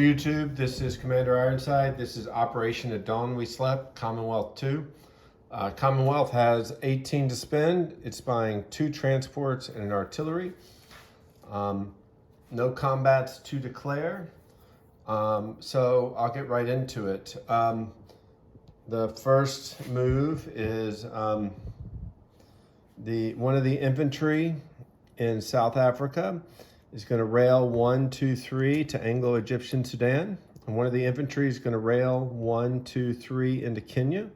YouTube, this is Commander Ironside. This is Operation At Dawn We Slept, Commonwealth 2. Commonwealth has 18 to spend. It's buying 2 transports and an artillery. No combats to declare. So I'll get right into it. The first move is one of the infantry in South Africa is going to rail 1, 2, 3 to Anglo-Egyptian Sudan. And one of the infantry is going to rail 1, 2, 3 into Kenya.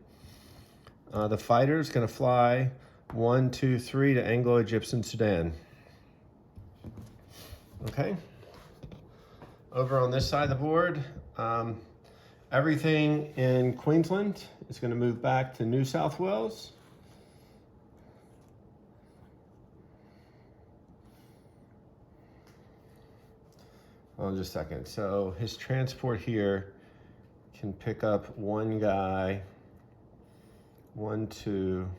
The fighter is going to fly 1, 2, 3 to Anglo-Egyptian Sudan. Okay. Over on this side of the board, everything in Queensland is going to move back to New South Wales. Hold on just a second. So his transport here can pick up one guy, 1, 2,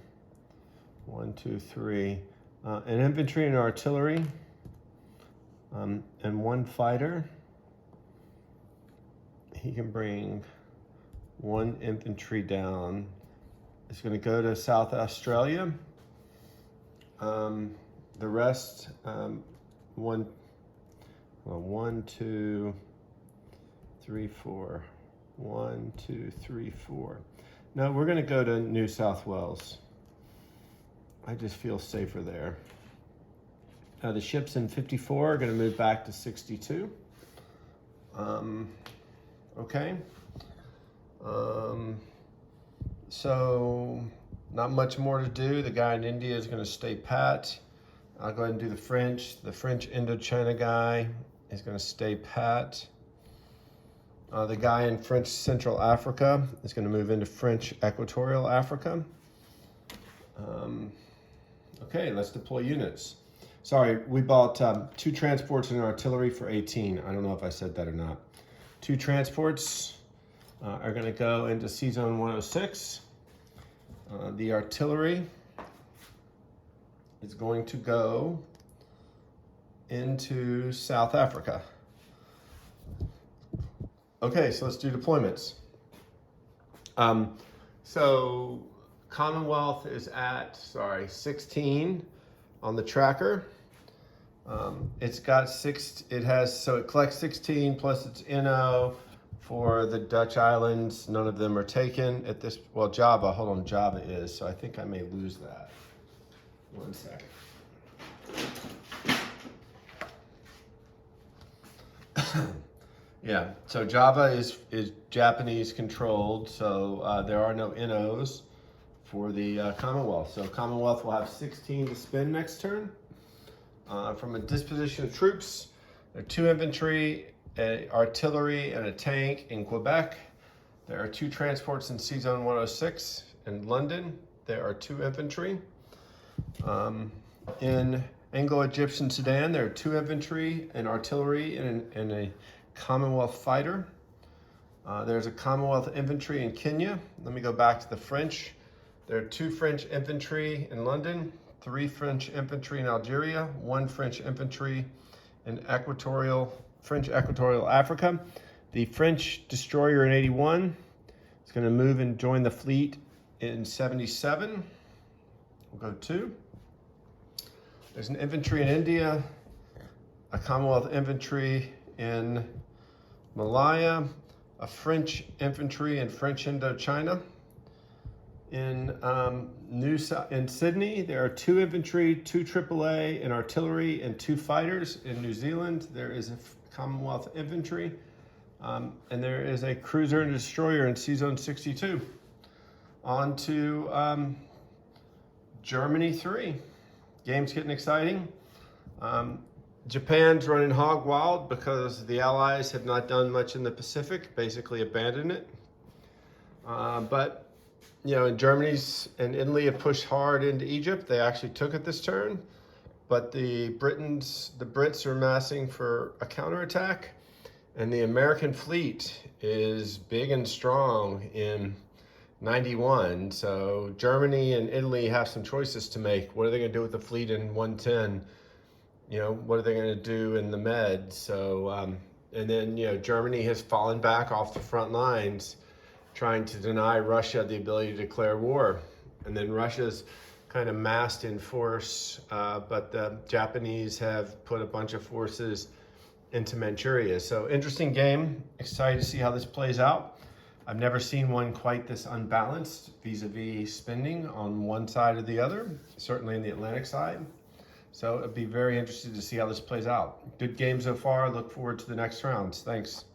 1, 2, 3, an infantry and artillery, and 1 fighter. He can bring 1 infantry down. It's going to go to South Australia. The rest, 1, 2, 3, 4. 1, 2, 3, 4. No, we're going to go to New South Wales. I just feel safer there. The ships in 54 are going to move back to 62. Okay. So not much more to do. The guy in India is going to stay pat. I'll go ahead and do the French. The French Indochina guy is going to stay pat. The guy in French Central Africa is going to move into French Equatorial Africa. Okay, let's deploy units. Sorry, we bought 2 transports and artillery for 18. I don't know if I said that or not. 2 transports are going to go into C-Zone 106. The artillery is going to go into South Africa. Okay, so let's do deployments. So Commonwealth is at, 16 on the tracker. It collects 16 plus its NO for the Dutch islands. None of them are taken at this, well, Java, hold on, Java is, so I think I may lose that. 1 second. Yeah, so Java is Japanese controlled, so there are no NOs for the Commonwealth. So Commonwealth will have 16 to spend next turn. From a disposition of troops, there are 2 infantry, artillery, and a tank in Quebec. There are 2 transports in C-Zone 106 in London. There are 2 infantry. In Anglo-Egyptian Sudan, there are 2 infantry, an artillery, and a Commonwealth fighter. There's a Commonwealth infantry in Kenya. Let me go back to the French. There are 2 French infantry in London, 3 French infantry in Algeria, 1 French infantry in French Equatorial Africa. The French destroyer in 81 is going to move and join the fleet in 77. We'll go 2. There's an infantry in India, a Commonwealth infantry in Malaya, a French infantry in French Indochina. In Sydney, there are 2 infantry, 2 AAA, an artillery, and 2 fighters. In New Zealand, there is a Commonwealth infantry, and there is a cruiser and destroyer in C-Zone 62. On to Germany 3. Game's getting exciting. Japan's running hog wild because the Allies have not done much in the Pacific, basically abandoned it. But and Germany's and Italy have pushed hard into Egypt. They actually took it this turn, but the Brits are massing for a counterattack, and the American fleet is big and strong in 91. So Germany and Italy have some choices to make. What are they going to do with the fleet in 110? What are they going to do in the Med? So And then, Germany has fallen back off the front lines, trying to deny Russia the ability to declare war. And then Russia's kind of massed in force, but the Japanese have put a bunch of forces into Manchuria. So interesting game. Excited to see how this plays out. I've never seen one quite this unbalanced vis-a-vis spending on one side or the other, certainly in the Atlantic side. So it'd be very interesting to see how this plays out. Good game so far. Look forward to the next rounds. Thanks.